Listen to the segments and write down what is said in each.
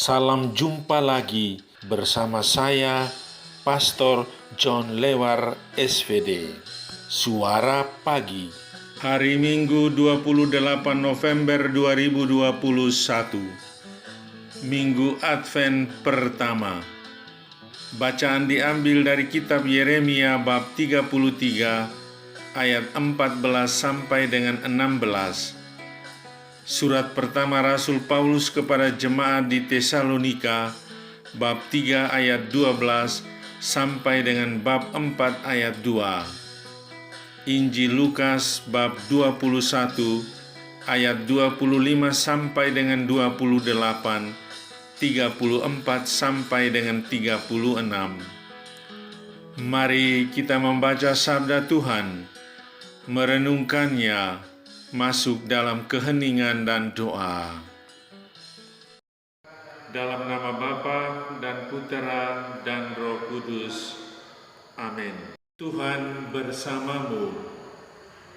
Salam jumpa lagi bersama saya, Pastor John Lewar SVD. Suara Pagi. Hari Minggu 28 November 2021. Minggu Advent pertama. Bacaan diambil dari kitab Yeremia bab 33 ayat 14 sampai dengan 16. Surat pertama Rasul Paulus kepada jemaat di Tesalonika, bab 3 ayat 12 sampai dengan bab 4 ayat 2. Injil Lukas bab 21 ayat 25 sampai dengan 28, 34 sampai dengan 36. Mari kita membaca sabda Tuhan, merenungkannya, masuk dalam keheningan dan doa. Dalam nama Bapa dan Putera dan Roh Kudus. Amin. Tuhan bersamamu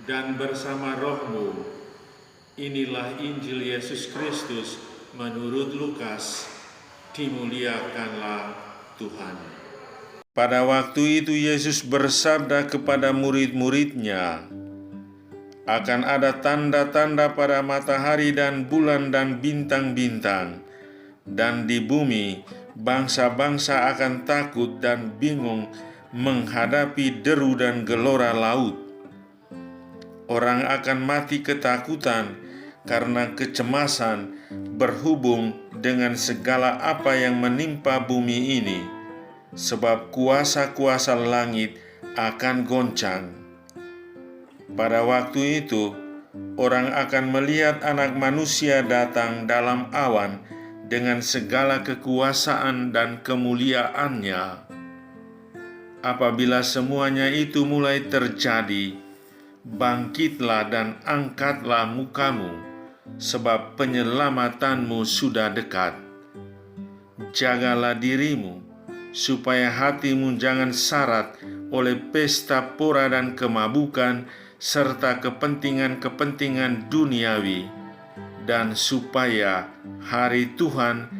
dan bersama rohmu. Inilah Injil Yesus Kristus menurut Lukas. Dimuliakanlah Tuhan. Pada waktu itu Yesus bersabda kepada murid-muridnya, akan ada tanda-tanda pada matahari dan bulan dan bintang-bintang, dan di bumi bangsa-bangsa akan takut dan bingung menghadapi deru dan gelora laut. Orang akan mati ketakutan karena kecemasan berhubung dengan segala apa yang menimpa bumi ini, sebab kuasa-kuasa langit akan goncang. Pada waktu itu, orang akan melihat Anak Manusia datang dalam awan dengan segala kekuasaan dan kemuliaannya. Apabila semuanya itu mulai terjadi, bangkitlah dan angkatlah mukamu, sebab penyelamatanmu sudah dekat. Jagalah dirimu, supaya hatimu jangan syarat oleh pesta pora dan kemabukan, serta kepentingan-kepentingan duniawi, dan supaya hari Tuhan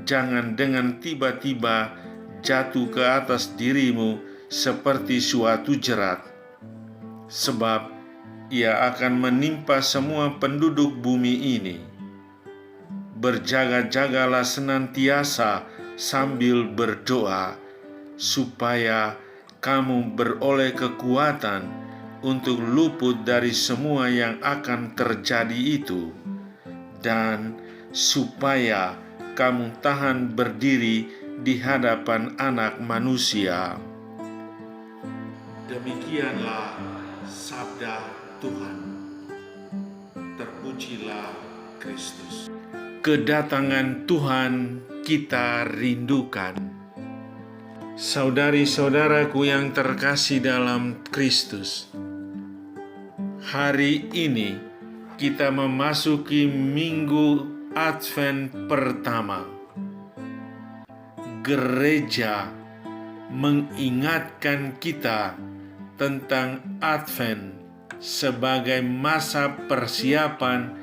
jangan dengan tiba-tiba jatuh ke atas dirimu seperti suatu jerat. Sebab ia akan menimpa semua penduduk bumi ini. Berjaga-jagalah senantiasa sambil berdoa, supaya kamu beroleh kekuatan untuk luput dari semua yang akan terjadi itu, dan supaya kamu tahan berdiri di hadapan Anak Manusia. Demikianlah sabda Tuhan. Terpujilah Kristus. Kedatangan Tuhan kita rindukan. Saudari-saudaraku yang terkasih dalam Kristus, hari ini kita memasuki Minggu Advent pertama. Gereja mengingatkan kita tentang Advent sebagai masa persiapan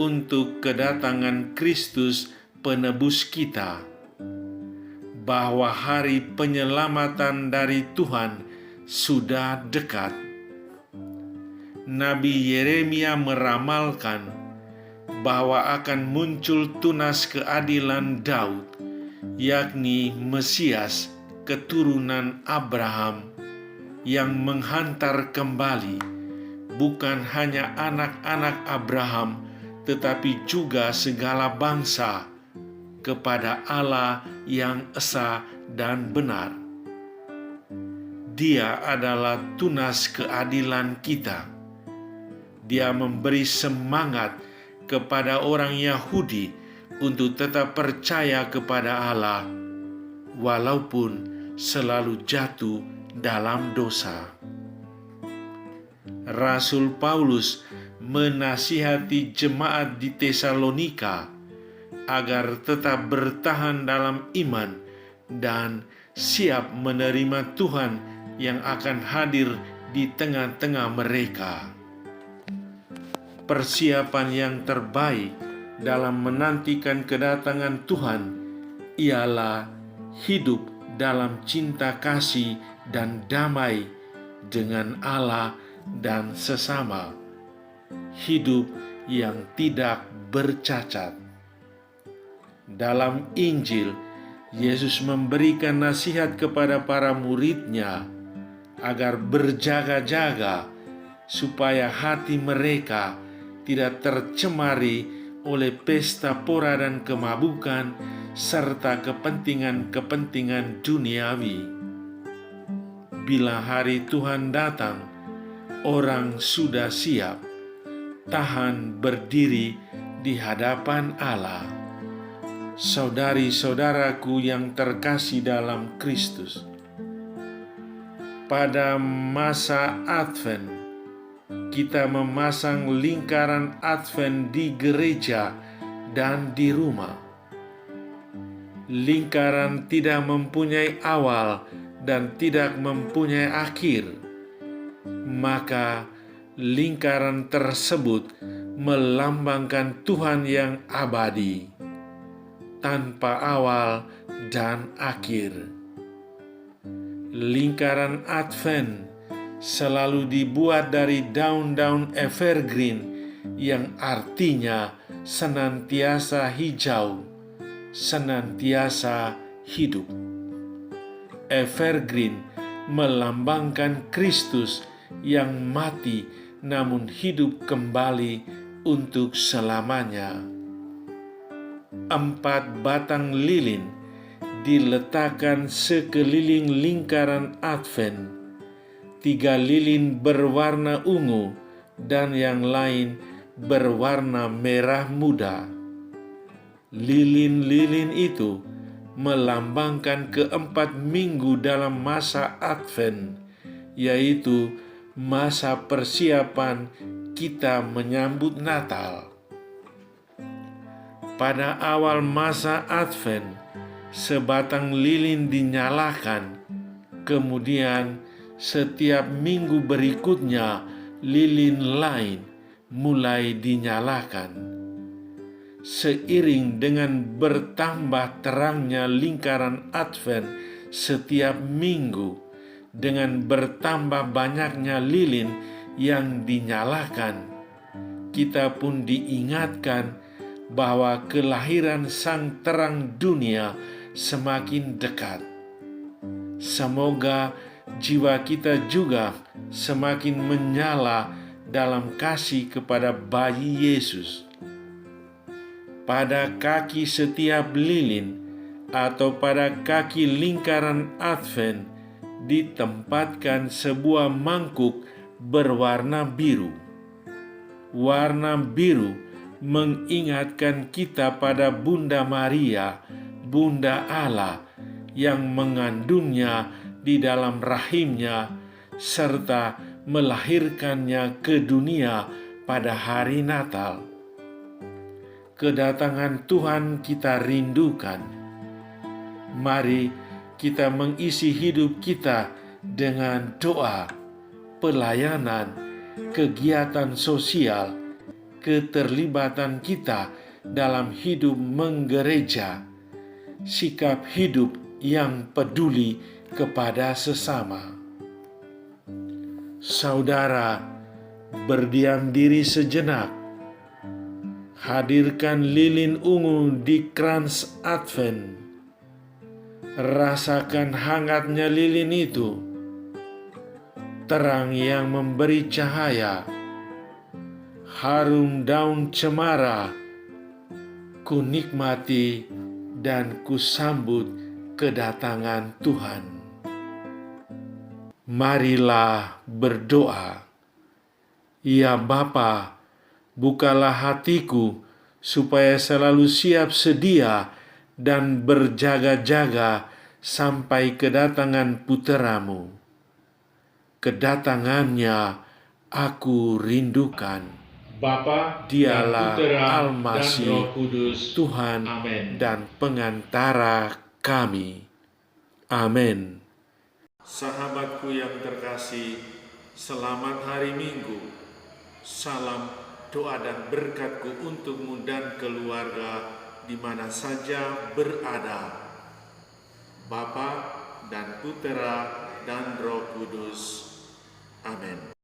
untuk kedatangan Kristus penebus kita, bahwa hari penyelamatan dari Tuhan sudah dekat. Nabi Yeremia meramalkan bahwa akan muncul tunas keadilan Daud, yakni Mesias keturunan Abraham, yang menghantar kembali bukan hanya anak-anak Abraham, tetapi juga segala bangsa kepada Allah yang esa dan benar. Dia adalah tunas keadilan kita. Dia memberi semangat kepada orang Yahudi untuk tetap percaya kepada Allah, walaupun selalu jatuh dalam dosa. Rasul Paulus menasihati jemaat di Tesalonika agar tetap bertahan dalam iman dan siap menerima Tuhan yang akan hadir di tengah-tengah mereka. Persiapan yang terbaik dalam menantikan kedatangan Tuhan ialah hidup dalam cinta kasih dan damai dengan Allah dan sesama. Hidup yang tidak bercacat. Dalam Injil, Yesus memberikan nasihat kepada para murid-Nya agar berjaga-jaga supaya hati mereka tidak tercemari oleh pesta pora dan kemabukan serta kepentingan-kepentingan duniawi. Bila hari Tuhan datang, orang sudah siap, tahan berdiri di hadapan Allah. Saudari-saudaraku yang terkasih dalam Kristus, pada masa Advent, kita memasang lingkaran Advent di gereja dan di rumah. Lingkaran tidak mempunyai awal dan tidak mempunyai akhir, maka lingkaran tersebut melambangkan Tuhan yang abadi, tanpa awal dan akhir. Lingkaran Advent selalu dibuat dari daun-daun evergreen yang artinya senantiasa hijau, senantiasa hidup. Evergreen melambangkan Kristus yang mati namun hidup kembali untuk selamanya. 4 batang lilin diletakkan sekeliling lingkaran Advent. 3 lilin berwarna ungu dan yang lain berwarna merah muda. Lilin-lilin itu melambangkan keempat minggu dalam masa Advent, yaitu masa persiapan kita menyambut Natal. Pada awal masa Advent, sebatang lilin dinyalakan, kemudian setiap minggu berikutnya lilin lain mulai dinyalakan. Seiring dengan bertambah terangnya lingkaran Advent setiap minggu, dengan bertambah banyaknya lilin yang dinyalakan, kita pun diingatkan bahwa kelahiran Sang Terang dunia semakin dekat. Semoga jiwa kita juga semakin menyala dalam kasih kepada bayi Yesus. Pada kaki setiap lilin atau pada kaki lingkaran Advent ditempatkan sebuah mangkuk berwarna biru. Warna biru mengingatkan kita pada Bunda Maria, Bunda Allah, yang mengandungnya di dalam rahimnya serta melahirkannya ke dunia pada hari Natal. Kedatangan Tuhan kita rindukan. Mari kita mengisi hidup kita dengan doa, pelayanan, kegiatan sosial, keterlibatan kita dalam hidup menggereja, sikap hidup yang peduli kepada sesama. Saudara, berdiam diri sejenak. Hadirkan lilin ungu di krans Advent. Rasakan hangatnya lilin itu, terang yang memberi cahaya, harum daun cemara, ku nikmati dan ku sambut kedatangan Tuhan. Marilah berdoa. Ya Bapa, bukalah hatiku supaya selalu siap sedia dan berjaga-jaga sampai kedatangan puteramu. Kedatangannya aku rindukan. Bapa, Dialah Putra, Al-Masih, dan Roh Kudus, Tuhan Amin. dan pengantara kami. Amin. Sahabatku yang terkasih, selamat hari Minggu. Salam doa dan berkatku untukmu dan keluarga di mana saja berada, Bapa dan Putera dan Roh Kudus. Amin.